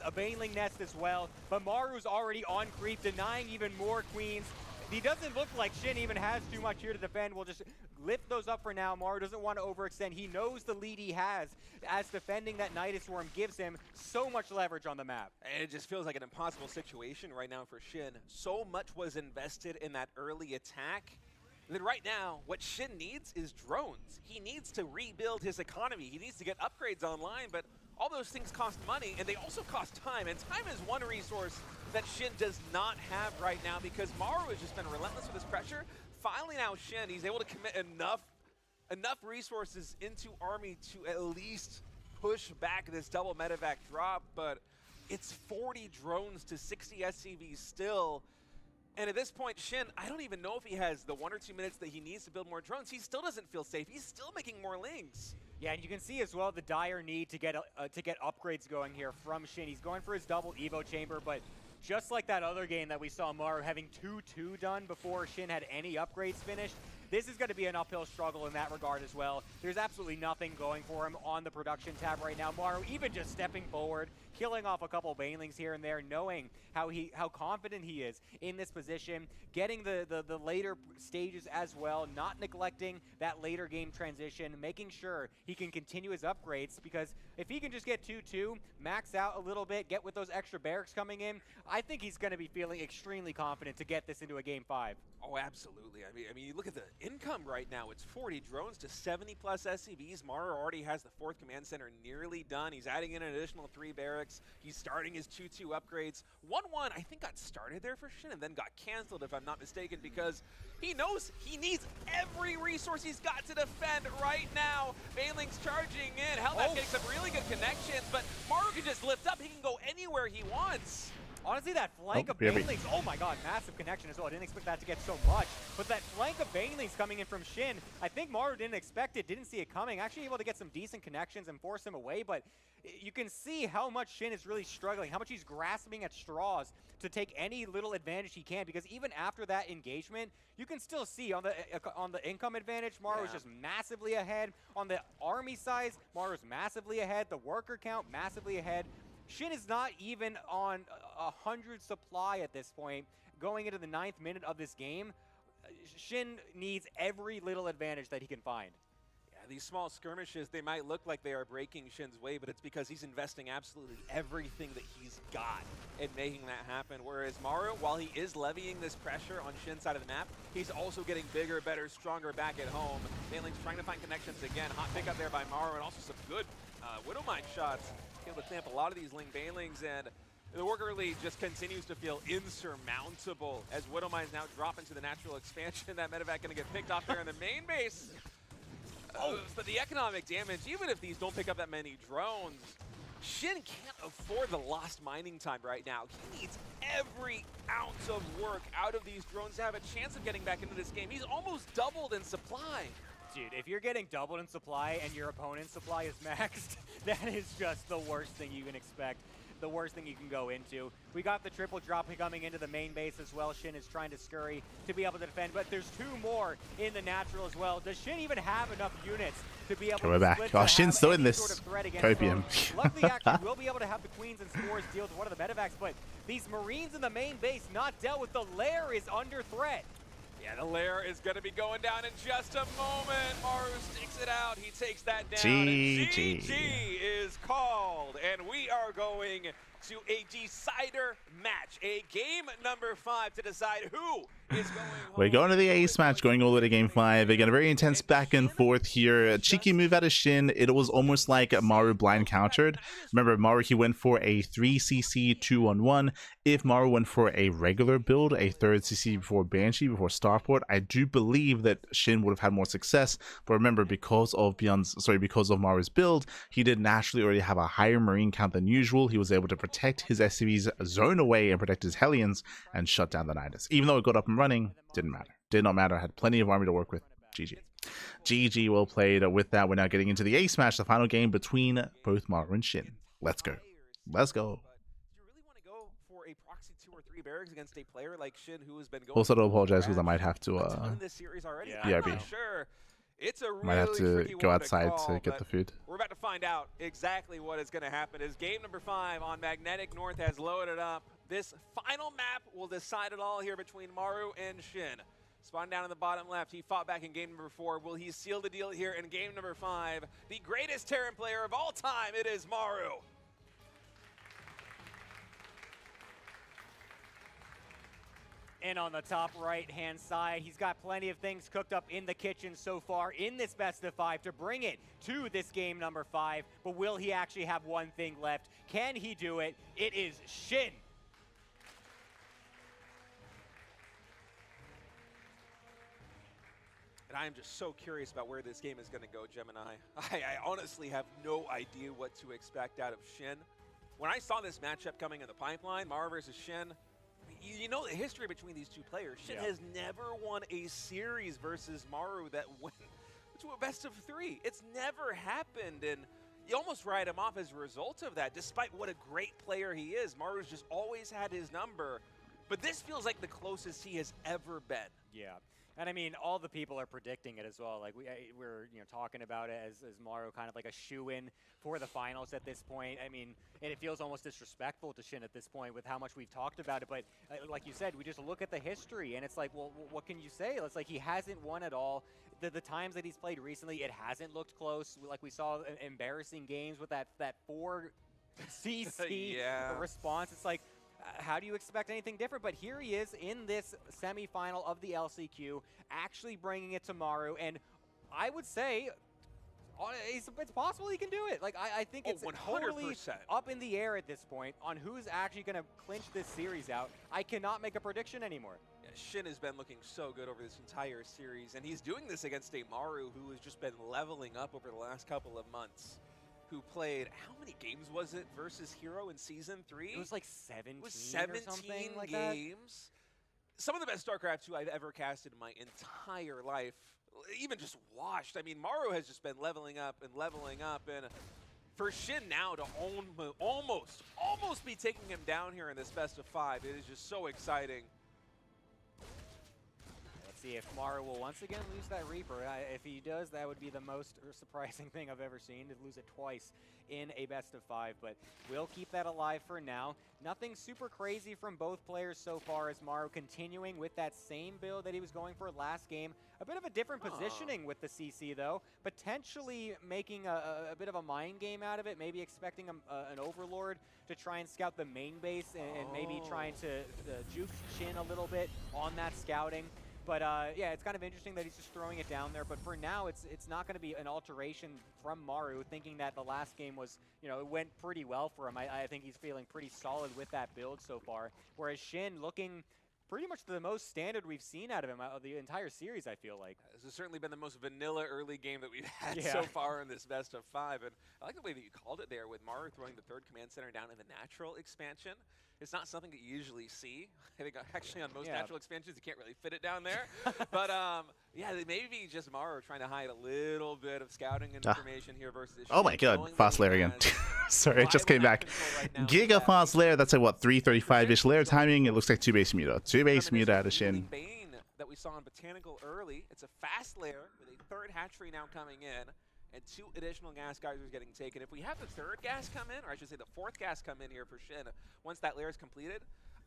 A Baneling Nest as well, but Maru's already on creep, denying even more queens. He doesn't look like SHIN even has too much here to defend. We'll just lift those up for now. Maru doesn't want to overextend. He knows the lead he has, as defending that Nidus Worm gives him so much leverage on the map. And it just feels like an impossible situation right now for SHIN. So much was invested in that early attack. And then right now, what SHIN needs is drones. He needs to rebuild his economy. He needs to get upgrades online, but all those things cost money, and they also cost time. And time is one resource that SHIN does not have right now because Maru has just been relentless with his pressure. Finally now SHIN, he's able to commit enough enough resources into Army to at least push back this double medevac drop, but it's 40 drones to 60 SCVs still. And at this point, SHIN, I don't even know if he has the 1 or 2 minutes that he needs to build more drones. He still doesn't feel safe. He's still making more lings. Yeah, and you can see as well the dire need to get upgrades going here from SHIN. He's going for his double Evo chamber, but just like that other game that we saw Maru having 2-2 done before SHIN had any upgrades finished, this is going to be an uphill struggle in that regard as well. There's absolutely nothing going for him on the production tab right now. Maru even just stepping forward, killing off a couple banelings here and there, knowing how confident he is in this position, getting the later stages as well, not neglecting that later game transition, making sure he can continue his upgrades, because if he can just get 2-2, max out a little bit, get with those extra barracks coming in, I think he's going to be feeling extremely confident to get this into a game 5. Oh, absolutely. I mean, you look at the income right now. It's 40 drones to 70 plus SCVs. Maru already has the 4th command center nearly done. He's adding in an additional 3 barracks. He's starting his 2-2 upgrades. 1-1, I think, got started there for SHIN and then got canceled, if I'm not mistaken, because he knows he needs every resource he's got to defend right now. Baneling's charging in. Hell, that's getting some really good connections, but Maru can just lift up. He can go anywhere he wants. Honestly, that flank of banelings, oh my god, massive connection as well. I didn't expect that to get so much. But that flank of banelings coming in from SHIN, I think Maru didn't expect it, didn't see it coming. Actually able to get some decent connections and force him away, but you can see how much SHIN is really struggling, how much he's grasping at straws to take any little advantage he can, because even after that engagement, you can still see on the income advantage, Maru is just massively ahead. On the army size, Maru's massively ahead. The worker count, massively ahead. SHIN is not even on 100 supply at this point. Going into the 9th minute of this game, SHIN needs every little advantage that he can find. Yeah, these small skirmishes, they might look like they are breaking SHIN's way, but it's because he's investing absolutely everything that he's got in making that happen. Whereas Maru, while he is levying this pressure on SHIN's side of the map, he's also getting bigger, better, stronger back at home. Baneling's trying to find connections again. Hot pick up there by Maru, and also some good Widowmine shots. Able to clamp a lot of these Ling Banelings, and the worker lead just continues to feel insurmountable as Widowmines now drop into the natural expansion. That medevac going to get picked off there in the main base. But the economic damage, even if these don't pick up that many drones, SHIN can't afford the lost mining time right now. He needs every ounce of work out of these drones to have a chance of getting back into this game. He's almost doubled in supply. Dude, if you're getting doubled in supply and your opponent's supply is maxed, that is just the worst thing you can expect. The worst thing you can go into. We got the triple drop coming into the main base as well. SHIN is trying to scurry to be able to defend, but there's 2 more in the natural as well. Does SHIN even have enough units to be able to back. Oh, SHIN's still in this. Sort of threat against Copium. Luckily, actually, we'll be able to have the Queens and Spores deal with one of the medevacs, but these Marines in the main base not dealt with. The lair is under threat. Yeah, the lair is going to be going down in just a moment. Maru sticks it out. He takes that down. GG. GG is called. And we are going to a decider match. A game number 5 to decide who is going home. We're going to the ace match, going all the way to game 5. Again, a very intense back and forth here. A cheeky move out of SHIN. It was almost like Maru blind countered. Remember, Maru, he went for a 3cc 2-on-1. If Maru went for a regular build, a 3rd CC before Banshee, before Starport, I do believe that SHIN would have had more success. But remember, because of Maru's build, he did naturally already have a higher Marine count than usual. He was able to protect his SCV's zone away and protect his Hellions and shut down the Nidus. Even though it got up and running, didn't matter. Did not matter. Had plenty of army to work with. GG. GG, well played. With that, we're now getting into the ace match, the final game between both Maru and SHIN. Let's go. Let's go. Do you really want to go for a proxy 2 or 3 barracks against a player like SHIN who has been going? Also, to apologize because I might have to in this series already. Yeah, I'm not sure. It's a really might have to tricky go one outside call, to get the food. We're about to find out exactly what is going to happen as game number 5 on Magnetic North has loaded up. This final map will decide it all here between Maru and SHIN. Spawn down in the bottom left. He fought back in game number 4. Will he seal the deal here in game number 5? The greatest Terran player of all time, it is Maru. And on the top right-hand side, he's got plenty of things cooked up in the kitchen so far in this best of 5 to bring it to this game number 5. But will he actually have one thing left? Can he do it? It is SHIN. And I am just so curious about where this game is going to go, Gemini. I honestly have no idea what to expect out of SHIN. When I saw this matchup coming in the pipeline, Maru versus SHIN, you know the history between these two players. SHIN has never won a series versus Maru that went to a best of 3. It's never happened, and you almost write him off as a result of that, despite what a great player he is. Maru's just always had his number, but this feels like the closest he has ever been. Yeah. And I mean, all the people are predicting it as well. Like we're talking about it as Maru kind of like a shoe-in for the finals at this point. I mean, and it feels almost disrespectful to SHIN at this point with how much we've talked about it. But like you said, we just look at the history, and it's like, well, what can you say? It's like he hasn't won at all. The times that he's played recently, it hasn't looked close. Like we saw embarrassing games with that 4 CC response. It's like, how do you expect anything different? But here he is in this semifinal of the LCQ, actually bringing it to Maru, and I would say it's possible he can do it. Like I think it's 100%. Totally up in the air at this point on who's actually going to clinch this series out. I cannot make a prediction anymore. Yeah, SHIN has been looking so good over this entire series, and he's doing this against a Maru who has just been leveling up over the last couple of months. Who played, how many games was it versus Hero in Season 3? It was like 17 It was 17 or something like games. Some of the best StarCraft 2 I've ever casted in my entire life, even just watched. I mean, Maru has just been leveling up, and for SHIN now to almost be taking him down here in this best of 5, it is just so exciting. See if Maru will once again lose that Reaper. If he does, that would be the most surprising thing I've ever seen, to lose it twice in a best of 5, but we'll keep that alive for now. Nothing super crazy from both players so far, as Maru continuing with that same build that he was going for last game. A bit of a different positioning with the CC though, potentially making a bit of a mind game out of it, maybe expecting an Overlord to try and scout the main base and maybe trying to juke SHIN a little bit on that scouting. But yeah, it's kind of interesting that he's just throwing it down there. But for now, it's not going to be an alteration from Maru, thinking that the last game was, it went pretty well for him. I think he's feeling pretty solid with that build so far. Whereas SHIN looking pretty much the most standard we've seen out of him the entire series, I feel like. This has certainly been the most vanilla early game that we've had so far in this best of 5. And I like the way that you called it there, with Maru throwing the 3rd command center down in the natural expansion. It's not something that you usually see. I think actually on most natural expansions, you can't really fit it down there. But yeah, maybe just Maru trying to hide a little bit of scouting information here versus SHIN. Oh my god, fast layer again. Sorry, I just came back. Giga fast layer, that's like what, 335-ish layer timing. It looks like 2 base muta. 2 base muta out of SHIN. Bane that we saw in Botanical early. It's a fast layer with a 3rd hatchery now coming in, and 2 additional gas geysers getting taken. If we have the 3rd gas come in, or I should say the 4th gas come in here for SHIN, once that layer is completed,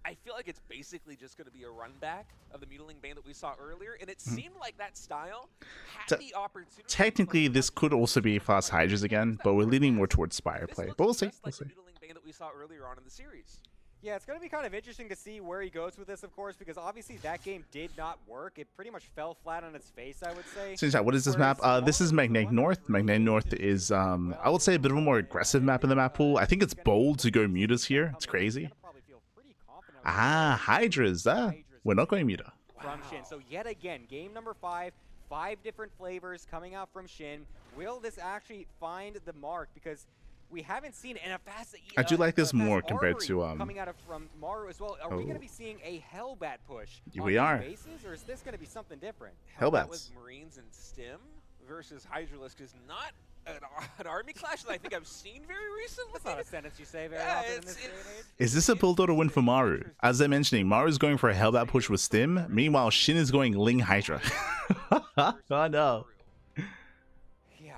I feel like it's basically just going to be a run back of the Mutilating Bane that we saw earlier, and it seemed like that style had the opportunity. Technically, this could also be fast Hydras again, but we're leaning more towards Spire play. But we'll see. Like the Mutilating Bane that we saw earlier on in the series. Yeah, it's going to be kind of interesting to see where he goes with this, of course, because obviously that game did not work. It pretty much fell flat on its face, I would say. What is this map? This is Magnetic North. Magnetic North is, I would say, a bit of a more aggressive map in the map pool. I think it's bold to go mutas here. It's crazy. Hydras. We're not going muta. From SHIN. So yet again, game number 5, 5 different flavors coming out from SHIN. Will this actually find the mark? Because we haven't seen in a fast. I do like this more compared to coming out of from Maru as well. Are we going to be seeing a Hellbat push? We are. Bases, or is this going to be something different? Hellbats with Marines and Stim versus Hydralisk is not an army clash that I think I've seen very recently. That's not a sentence you say very often in this day and age. Is this a build order win for Maru? As I'm mentioning, Maru is going for a Hellbat push with Stim. Meanwhile, SHIN is going Ling Hydra. Oh no.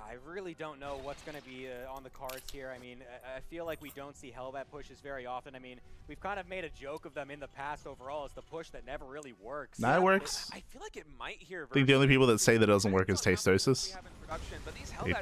I really don't know what's going to be on the cards here. I mean, I feel like we don't see Hellbat pushes very often. I mean, we've kind of made a joke of them in the past overall as the push that never really works. Nah, it works. I feel like it might here. I think the only people that say that it doesn't work is Tastosis.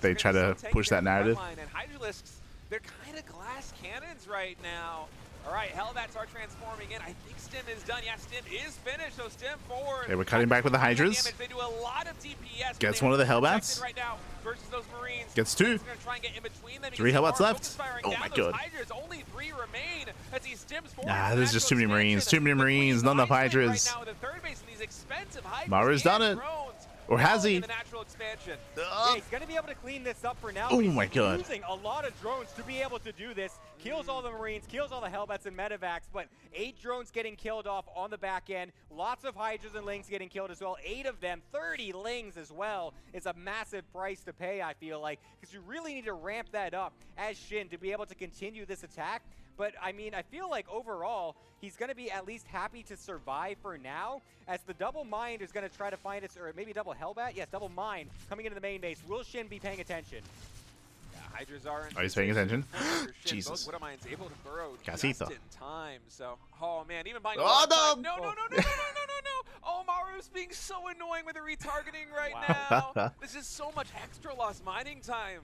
They try to push that narrative. And Hydralisks, they're kind of glass cannons right now. All right, Hellbats are transforming in. I think Stim is done. Yeah, Stim is finished, so Stim forward. Okay, we're cutting back with the Hydras. They do a lot of DPS. Gets one of the Hellbats. Right now versus those Marines. Gets 2. Try and get in between them. 3 Hellbats left. Oh my god. Hydras, only 3 remain as he stims forward. Nah, there's just too many Marines. Too many Marines. Not enough Hydras. Maru's done it. Or has falling he? in the natural expansion. Yeah, he's going to be able to clean this up for now. Oh but he's my God. using a lot of drones to be able to do this. Kills all the Marines, kills all the Hellbats and Medivacs, but 8 drones getting killed off on the back end. Lots of Hydras and Lings getting killed as well. 8 of them, 30 Lings as well. It's a massive price to pay, I feel like, because you really need to ramp that up as Shin to be able to continue this attack. But, I mean, I feel like overall, he's going to be at least happy to survive for now, as the double Mind is going to try to find us, or maybe double Hellbat? Yes, double Mind coming into the main base. Will Shin be paying attention? Yeah, Hydras are in He's paying attention. Jesus. Jesus. Both Widowmines able to burrow Casito. just in time. So, oh man, even buying Oh, no! no. Oh, Maru's being so annoying with the retargeting right now. This is so much extra lost mining time.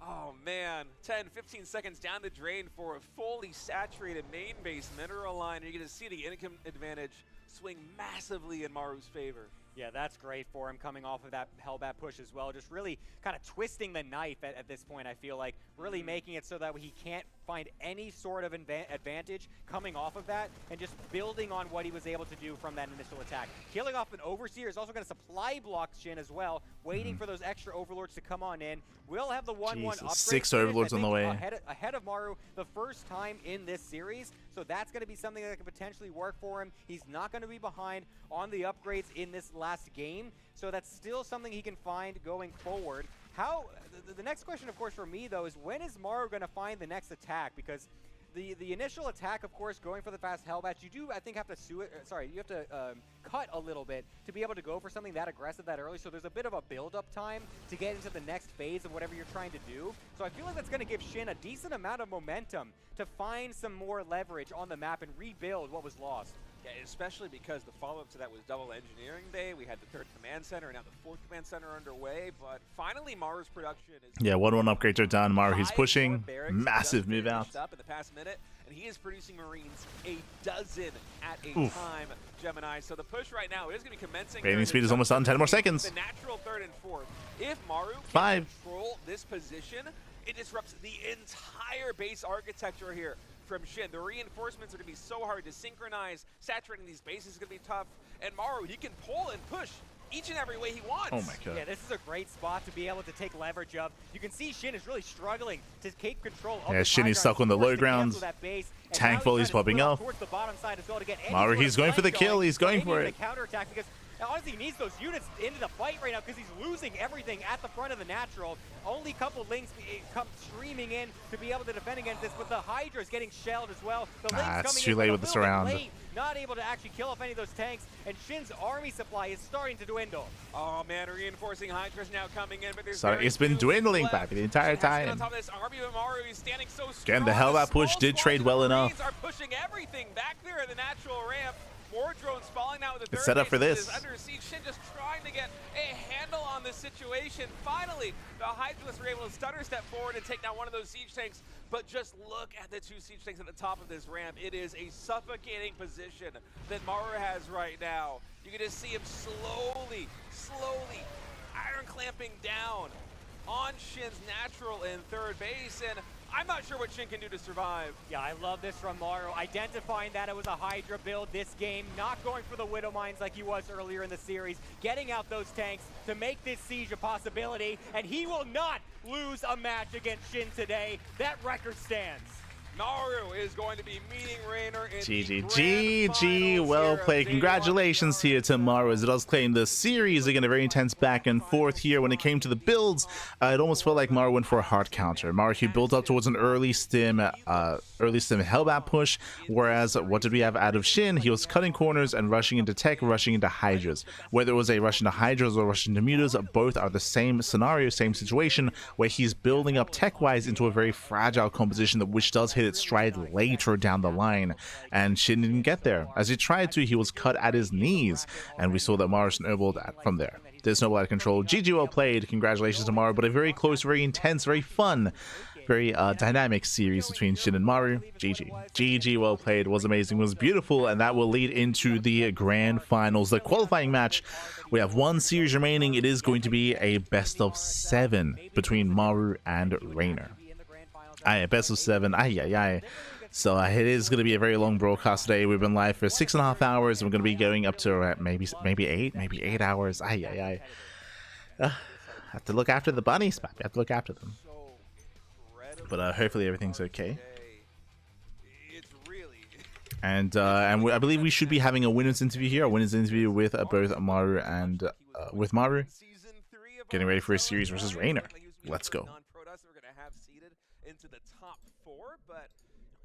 Oh man, 10, 15 seconds down the drain for a fully saturated main base mineral line. You're going to see the income advantage swing massively in Maru's favor. Yeah, that's great for him coming off of that Hellbat push as well. Just really kind of twisting the knife at this point, I feel like. Really making it so that he can't find any sort of advantage coming off of that and just building on what he was able to do from that initial attack. Killing off an Overseer is also going to supply block Shin as well, waiting for those extra Overlords to come on in. We'll have the 1-1 upgrade. 6 Overlords on the way. Ahead of Maru the first time in this series, so that's going to be something that could potentially work for him. He's not going to be behind on the upgrades in this last game, so that's still something he can find going forward. The next question, of course, for me, though, is when is Maru going to find the next attack? Because the initial attack, of course, going for the fast Hellbats, you do, I think, have to you have to cut a little bit to be able to go for something that aggressive that early. So there's a bit of a build-up time to get into the next phase of whatever you're trying to do. So I feel like that's going to give Shin a decent amount of momentum to find some more leverage on the map and rebuild what was lost. Yeah, especially because the follow-up to that was double engineering day. We had the 3rd command center and now the 4th command center underway. But finally, Maru's production is... Yeah, 1-1 upgrades are done. Maru, he's pushing. Massive move out. Up in the past minute, and he is producing Marines a dozen at a time, Gemini. So the push right now is going to be commencing. Gaining speed is almost done. 10 more seconds. The natural 3rd and 4th. If Maru can 5. control this position, it disrupts the entire base architecture here from Shin. The reinforcements are going to be so hard to synchronize. Saturating these bases is going to be tough. And Maru, he can pull and push each and every way he wants. Oh my God. Yeah, this is a great spot to be able to take leverage of. You can see Shin is really struggling to keep control of Yeah, Shin is stuck on the low grounds. Tank volleys popping up. Maru, he's going for the kill. He's going for it. Counterattack because honestly, he needs those units into the fight right now because he's losing everything at the front of the natural. Only couple Lings come streaming in to be able to defend against this, but the Hydra is getting shelled as well. The Lings it's coming too in late a with the little bit surround. late, not able to actually kill off any of those tanks, and Shin's army supply is starting to dwindle. Oh man, reinforcing Hydra's now coming in, but there's It's been dwindling back the entire time. On top of this, army of Maru is standing so strong. Again, the Hellbat push did trade well enough. Marines are pushing everything back there at the natural ramp. More drones falling out with the It's third set up for base, this. which is under siege. Shin just trying to get a handle on the situation. Finally, the Hydralists were able to stutter step forward and take down one of those siege tanks. But just look at the 2 siege tanks at the top of this ramp. It is a suffocating position that Maru has right now. You're going to see him slowly iron clamping down on Shin's natural in 3rd base. And I'm not sure what Shin can do to survive. Yeah, I love this from Maru. Identifying that it was a Hydra build this game, not going for the Widow Mines like he was earlier in the series, getting out those tanks to make this siege a possibility, and he will not lose a match against Shin today. That record stands. Maru is going to be meeting Raynor in GG, well played. Congratulations here to Maru as it does claim the series. Again, a very intense back and forth here. When it came to the builds, it almost felt like Maru went for a hard counter. Maru, he built up towards an early stim Hellbat push, whereas what did we have out of Shin? He was cutting corners and rushing into tech, rushing into Hydras. Whether it was a rush into Hydras or rush into Mutas, both are the same scenario, same situation, where he's building up tech-wise into a very fragile composition that which does hit its stride later down the line, and Shin didn't get there. As he tried to, he was cut at his knees, and we saw that Maru snowballed from there. Did snowball out of control. GG, well played. Congratulations to Maru, but a very close, very intense, very fun, very dynamic series between Shin and Maru. GG, well played. Was amazing, was beautiful, and that will lead into the grand finals, the qualifying match. We have 1 series remaining. It is going to be a best of 7 between Maru and Raynor. Best of 7. So it is going to be a very long broadcast today. We've been live for 6.5 hours, and we're going to be going up to maybe 8 hours. I have to look after the bunnies, Pappy. I have to look after them. But hopefully everything's okay. And I believe we should be having a winners interview here. A winners interview with both Maru and with Maru, getting ready for a series versus Rainer. Let's go. Into the top 4, but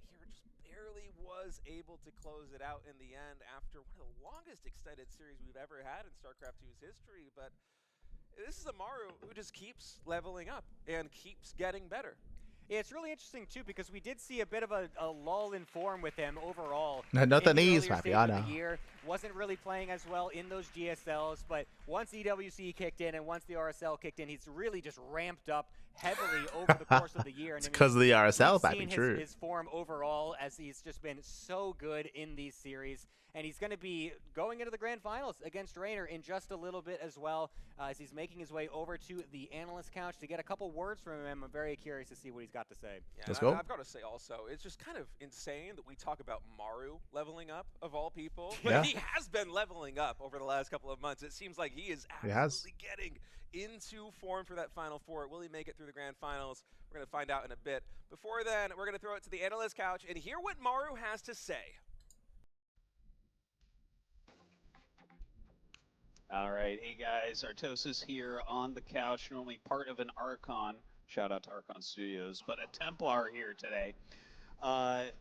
here just barely was able to close it out in the end after one of the longest extended series we've ever had in StarCraft 2's history. But this is a Maru who just keeps leveling up and keeps getting better. Yeah, it's really interesting too because we did see a bit of a lull in form with him overall. Not the knees, Pappy. I know. Wasn't really playing as well in those GSLs, but once EWC kicked in and once the RSL kicked in, he's really just ramped up heavily over the course of the year. It's because of the RSL, Pappy. True. His form overall, as he's just been so good in these series, and he's going to be going into the grand finals against Rainer in just a little bit as well, as he's making his way over to the analyst couch to get a couple words from him. I'm very curious to see what he's got to say. Yeah, let's go. I've got to say also, it's just kind of insane that we talk about Maru leveling up, of all people. Yeah. He has been leveling up over the last couple of months. It seems like he is absolutely getting into form for that Final Four. Will he make it through the grand finals? We're going to find out in a bit. Before then, we're going to throw it to the analyst couch and hear what Maru has to say. All right, hey guys, Artosis here on the couch, normally part of an Archon, shout out to Archon Studios, but a Templar here today.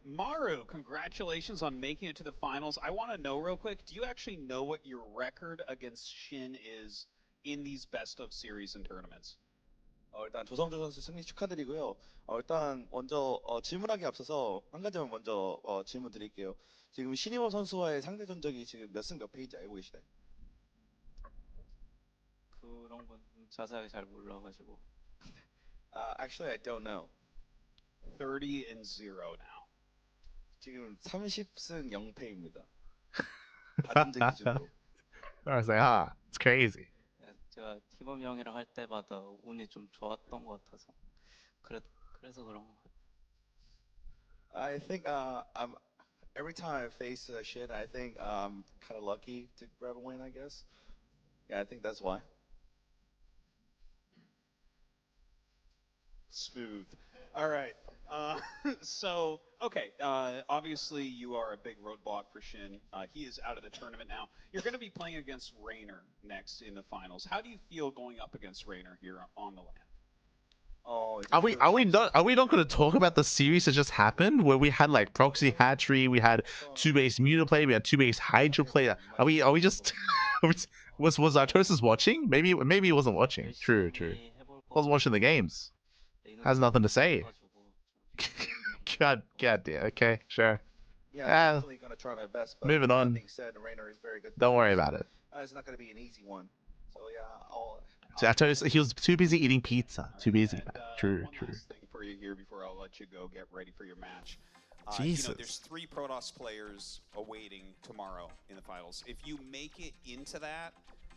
Maru, congratulations on making it to the finals. I want to know real quick, do you actually know what your record against SHIN is in these best of series and tournaments? 일단 조성주 선수 승리 축하드리고요. 일단 먼저 질문하기 앞서서 한 가지만 먼저 질문 드릴게요. 지금 신이모 선수와의 상대 전적이 지금 몇 승 몇 패인지 알고 계시나요? 그런 건 자세하게 잘 몰라가지고. Actually, I don't know. 30-0 now. 지금 30승 0패입니다. 받은 기준으로. I was like, it's crazy. 제가 티범 형이랑 할 때마다 운이 좀 좋았던 것 같아서 그래서 그런 것 같아요. I think every time I face SHIN, I think I'm kind of lucky to grab a win, I guess. Yeah, I think that's why. Smooth. All right. So, okay, obviously you are a big roadblock for SHIN. He is out of the tournament now. You're going to be playing against Rainer next in the finals. How do you feel going up against Rainer here on the land? Are we not going to talk about the series that just happened where we had like proxy hatchery, we had 2-base Muta play, we had 2-base Hydra play? Are we just was Artosis watching? Maybe he wasn't watching. True. Wasn't watching the games. Has nothing to say. God damn. Okay, sure. Yeah, I'm definitely gonna try my best. But moving on. That being said, Rainer is very good. Don't worry about it. It's not gonna be an easy one. So yeah, So I told you, he was too busy eating pizza. Too busy. True. One last thing for you here before I'll let you go get ready for your match. Jesus. You know, there's 3 Protoss players awaiting tomorrow in the finals. If you make it into that,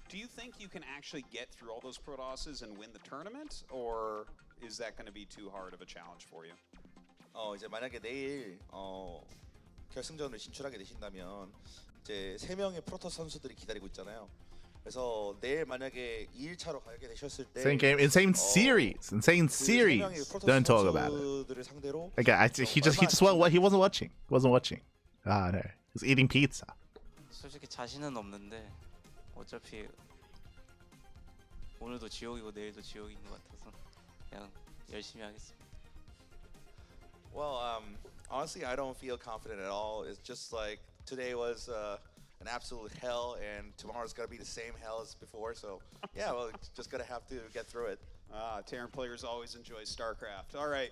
do you think you can actually get through all those Protosses and win the tournament, or is that going to be too hard of a challenge for you? 이제 만약에 내일 결승전을 진출하게 되신다면 이제 3명의 프로토스 선수들이 기다리고 있잖아요. 그래서 내일 만약에 2일차로 가게 되셨을 때 Same game, insane series. Don't talk about it. Okay, he wasn't watching. No, he was eating pizza. 솔직히 자신은 없는데 어차피 오늘도 지옥이고 내일도 지옥인 것 같아서 그냥 열심히 하겠습니다. Well, honestly, I don't feel confident at all. It's just like today was an absolute hell, and tomorrow's gonna be the same hell as before. So yeah, well, just gonna have to get through it. Terran players always enjoy StarCraft. All right.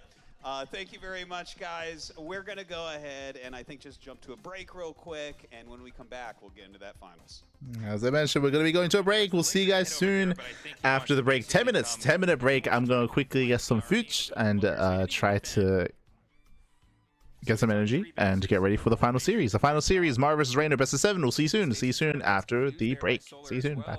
Thank you very much, guys. We're going to go ahead and I think just jump to a break real quick. And when we come back, we'll get into that finals. As I mentioned, we're going to be going to a break. We'll see you guys soon after the break. 10 minutes. 10-minute break. I'm going to quickly get some food and try to get some energy and get ready for the final series. The final series, Maru versus Rainer, best of 7. We'll see you soon. See you soon after the break. See you soon. Bye.